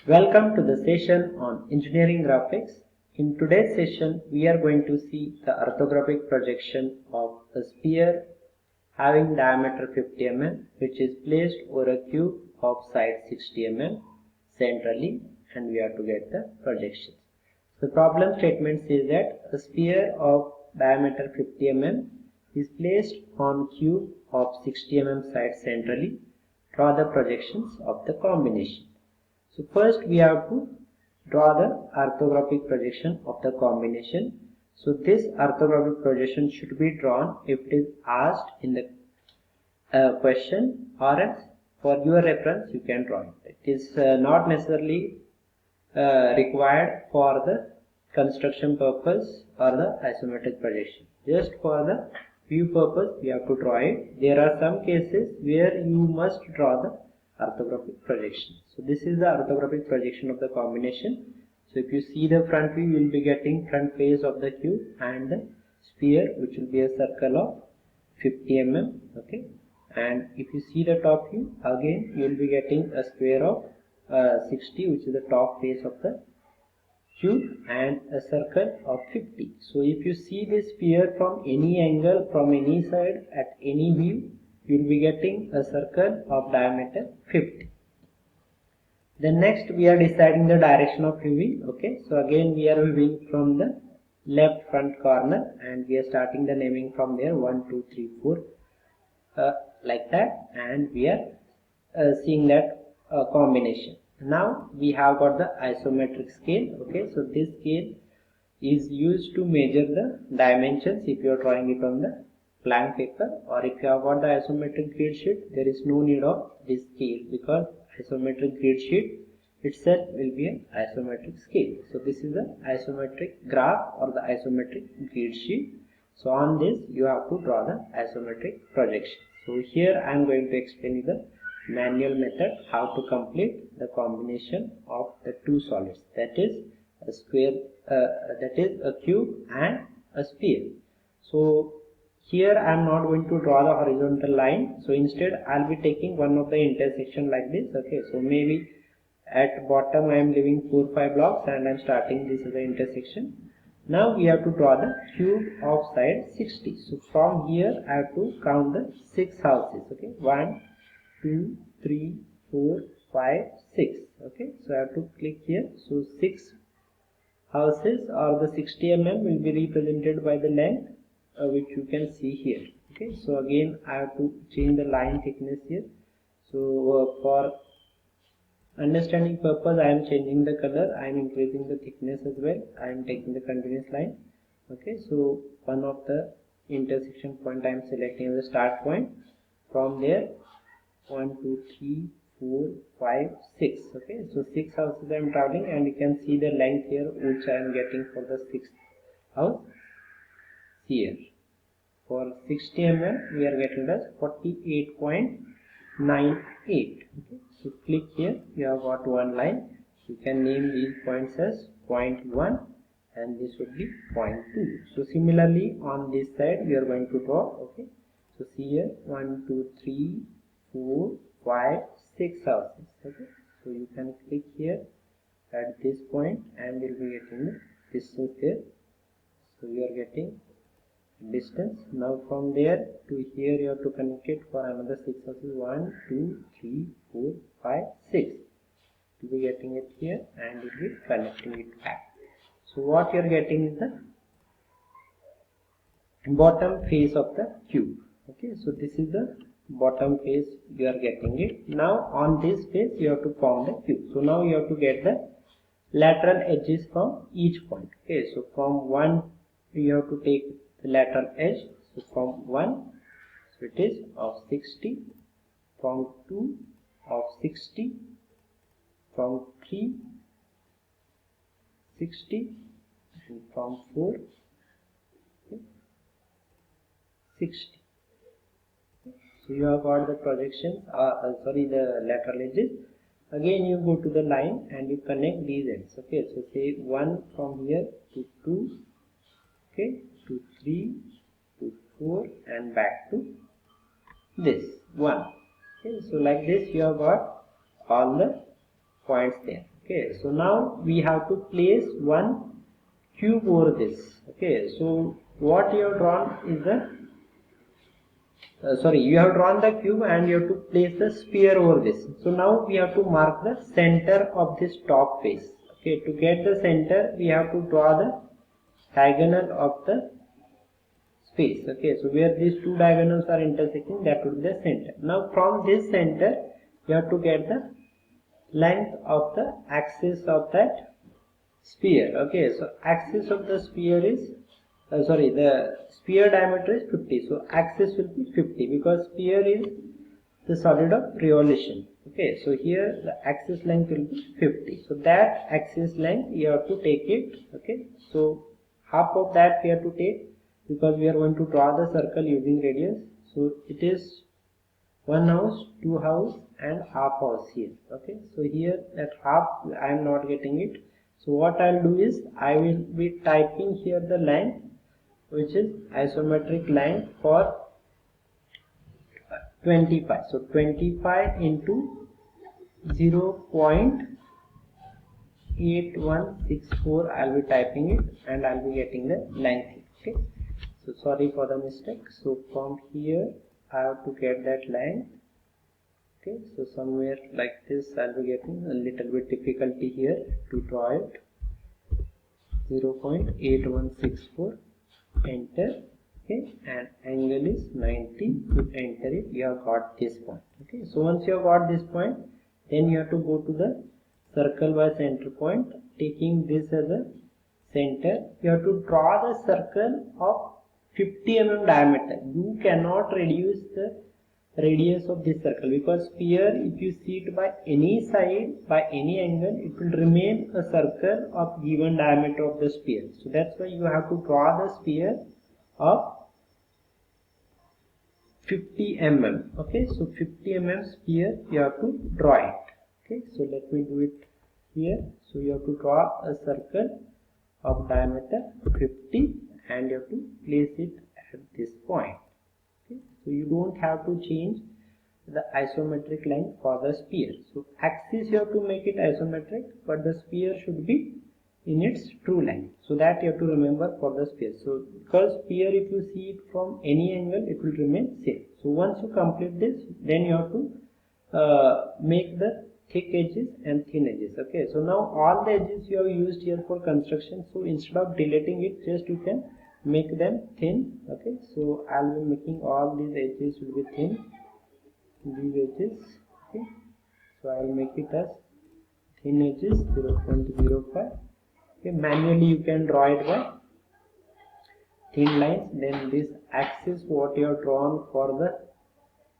Welcome to the session on engineering graphics. In today's session, we are going to see the orthographic projection of a sphere having diameter 50 mm, which is placed over a cube of side 60 mm centrally, and we have to get the projections. The problem statement says that a sphere of diameter 50 mm is placed on cube of 60 mm side centrally. Draw the projections of the combination. So first we have to draw the orthographic projection of the combination. So this orthographic projection should be drawn if it is asked in the question, or else for your reference you can draw it. It is not necessarily required for the construction purpose or the isometric projection. Just for the view purpose we have to draw it. There are some cases where you must draw the orthographic projection. So this is the orthographic projection of the combination. So if you see the front view, you will be getting front face of the cube and the sphere, which will be a circle of 50 mm. Okay, and if you see the top view, again you will be getting a square of 60, which is the top face of the cube, and a circle of 50. So if you see this sphere from any angle, from any side, at any view, you will be getting a circle of diameter 50. Then next we are deciding the direction of viewing. Okay, so again we are viewing from the left front corner, and we are starting the naming from there, 1 2 3 4 like that, and we are seeing that combination. Now we have got the isometric scale. Okay, so this scale is used to measure the dimensions if you are drawing it on the blank paper, or if you have got the isometric grid sheet, there is no need of this scale, because isometric grid sheet itself will be an isometric scale. So this is the isometric graph or the isometric grid sheet. So on this you have to draw the isometric projection. So here I am going to explain you the manual method how to complete the combination of the two solids, that is a square, that is a cube and a sphere. So here I am not going to draw the horizontal line, so instead I will be taking one of the intersection like this. Okay, so maybe at bottom I am leaving 4-5 blocks and I am starting this as the intersection. Now we have to draw the cube of side 60. So from here I have to count the 6 houses. Okay, 1 2 3 4 5 6. Okay, so I have to click here. So 6 houses, or the 60 mm, will be represented by the length which you can see here. Okay, so again I have to change the line thickness here. So for understanding purpose I am changing the color, I am increasing the thickness as well, I am taking the continuous line. Okay, so one of the intersection point I am selecting as the start point. From there 1 2 3 4 5 6. Okay, so 6 houses I am traveling, and you can see the length here which I am getting for the 6th house here. For 60 mm we are getting as 48.98. Okay, so click here, you have got one line. You can name these points as point 1 and this would be point 2. So similarly on this side we are going to draw. Okay, so see here 1 2 3 4 5 6 houses. Okay, so you can click here at this point and we'll be getting the distance there. So you are getting distance. Now from there to here you have to connect it for another 6 houses, 1 2 3 4 5 6. You will be getting it here and you will be connecting it back. So what you are getting is the bottom face of the cube. Okay, so this is the bottom face, you are getting it. Now on this face you have to form the cube. So now you have to get the lateral edges from each point. Okay, so from 1 you have to take the lateral edge. So from 1, so it is of 60, from 2 of 60, from 3 60, and from 4 okay, 60. So you have got the projections, the lateral edges. Again you go to the line and you connect these ends. Okay, so say 1 from here to 2, okay, to 3 to 4 and back to this 1. Okay, so like this you have got all the points there. Okay, so now we have to place one cube over this. Okay, so what you have drawn is the you have drawn the cube and you have to place the sphere over this. So now we have to mark the center of this top face. Okay, to get the center we have to draw the diagonal of the space. Okay, so where these two diagonals are intersecting, that would be the center. Now from this center you have to get the length of the axis of that sphere. Okay, so axis of the sphere is the sphere diameter is 50, so axis will be 50 because sphere is the solid of revolution. Okay, so here the axis length will be 50, so that axis length you have to take it. Okay, so half of that we have to take because we are going to draw the circle using radius. So it is one house, two house and half house here. Okay, so here at half I am not getting it. So what I'll do is I will be typing here the length, which is isometric line for 25. So 25 into 0.8164 I'll be typing it and I'll be getting the length. Okay, so sorry for the mistake. So from here I have to get that length. Okay, so somewhere like this I'll be getting a little bit difficulty here to draw it. 0.8164, enter. Okay, and angle is 90. You enter it, you have got this point. Okay, so once you have got this point, then you have to go to the circle by center point, taking this as a center. You have to draw the circle of 50 mm diameter. You cannot reduce the radius of this circle because sphere, if you see it by any side, by any angle, it will remain a circle of given diameter of the sphere. So that's why you have to draw the sphere of 50 mm. Okay, so 50 mm sphere you have to draw it. Okay, so let me do it here. So you have to draw a circle of diameter 50 and you have to place it at this point. Okay, so you don't have to change the isometric line for the sphere. So axis you have to make it isometric, but the sphere should be in its true line. So that you have to remember for the sphere. So because sphere, if you see it from any angle, it will remain same. So once you complete this, then you have to make the thick edges and thin edges. Okay, so now all the edges you have used here for construction. So instead of deleting it, just you can make them thin. Okay, so I'll be making all these edges will be thin. These edges. Okay, so I'll make it as thin edges 0.05. Okay, manually you can draw it by thin lines. Then this axis what you have drawn for the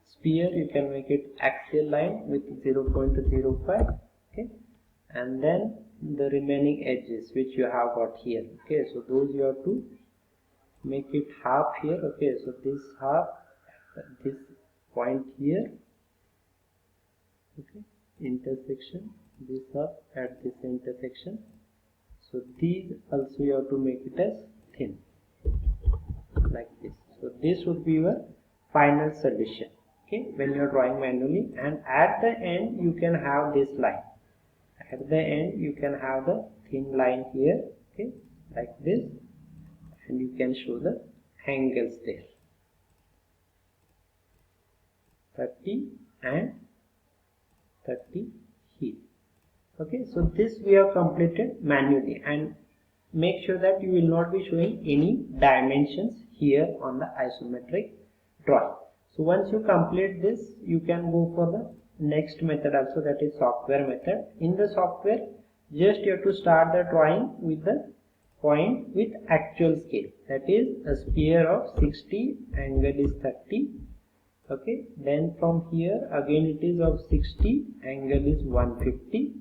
sphere, you can make it axial line with 0.05. Okay, and then the remaining edges which you have got here. Okay, so those you have to make it half here. Okay, so this half, this point here. Okay, intersection, this half at this intersection. So these also you have to make it as thin like this. So this would be your final solution. Okay, when you are drawing manually, and at the end you can have this line. At the end you can have the thin line here. Okay, like this, and you can show the angles there. 30 and 30 here. Okay, so this we have completed manually, and make sure that you will not be showing any dimensions here on the isometric drawing. So once you complete this, you can go for the next method also, that is software method. In the software, just you have to start the drawing with the point with actual scale, that is a sphere of 60, angle is 30. Okay, then from here again it is of 60, angle is 150.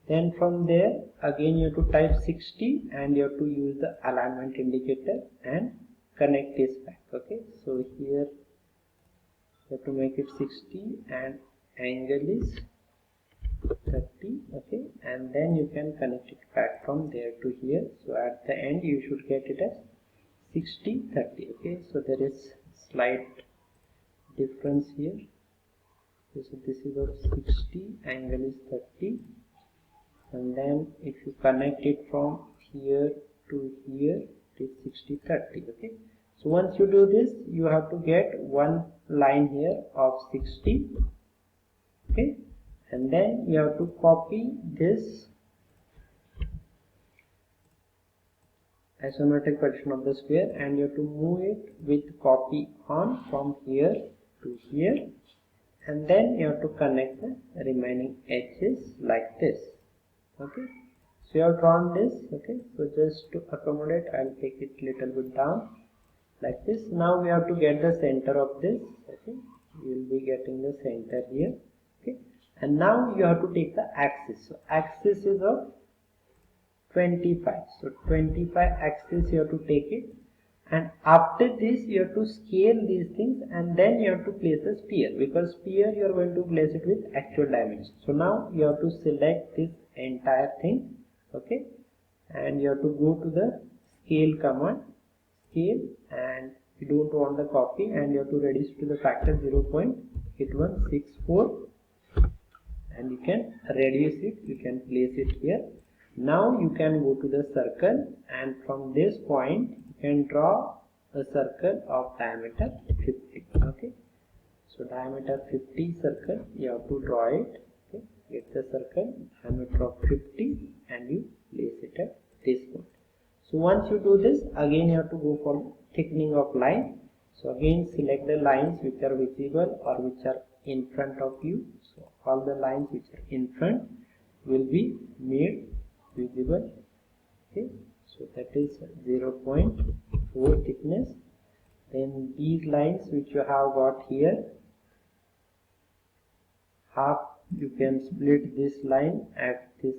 Then from there again you have to type 60 and you have to use the alignment indicator and connect this back. Okay, so here you have to make it 60 and angle is 30. Okay, and then you can connect it back from there to here. So at the end you should get it as 60, 30. Okay, so there is slight difference here. Okay, so this is of 60, angle is 30. and then if you connect it from here to here, it is 60 30. Okay, so once you do this, you have to get one line here of 60. Okay, and then you have to copy this isometric projection of the sphere, and you have to move it with copy on from here to here, and then you have to connect the remaining edges like this. Okay, so you have drawn this. Okay, so just to accommodate, I'll take it little bit down like this. Now we have to get the center of this. Okay, you will be getting the center here. Okay, and now you have to take the axis. So axis is of 25. So 25 axis you have to take it, and after this you have to scale these things, and then you have to place the sphere, because sphere you are going to place it with actual dimensions. So now you have to select this entire thing. Okay, and you have to go to the scale command, scale, and you don't want the copy, and you have to reduce to the factor 0.8164, and you can reduce it, you can place it here. Now you can go to the circle, and from this point you can draw a circle of diameter 50. Okay, so diameter 50 circle you have to draw it. Okay, get the circle diameter of 50 and you place it at this point. So once you do this, again you have to go for thickening of line. So again select the lines which are visible or which are in front of you. So all the lines which are in front will be made visible. Okay, so that is 0.4 thickness. Then these lines which you have got here, half you can split this line at this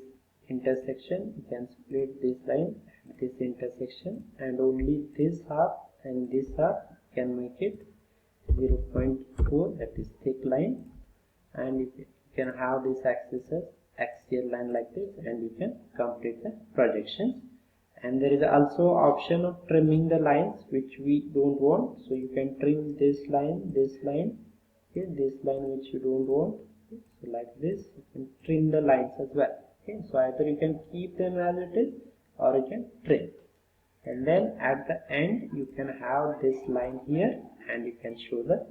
intersection, you can split this line at this intersection, and only this half and this half can make it 0.4, that is thick line, and you can have this axis as axial line like this, and you can complete the projections. And there is also option of trimming the lines which we don't want, so you can trim this line, okay, this line which you don't want. Okay, so like this you can trim the lines as well. Okay, so either you can keep them as it is or you can trim, and then at the end you can have this line here and you can show the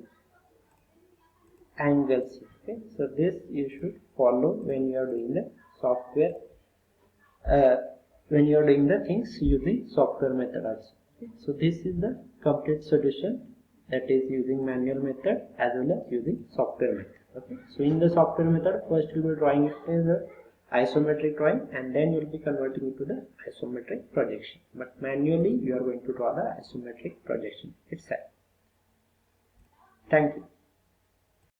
angles. Okay, so this you should follow when you are doing the software, when you are doing the things using software method also. Okay, so this is the complete solution, that is using manual method as well as using software method. Okay, so in the software method, first you will be drawing it as a isometric drawing, and then you will be converting it to the isometric projection, but manually you are going to draw the isometric projection itself. Thank you.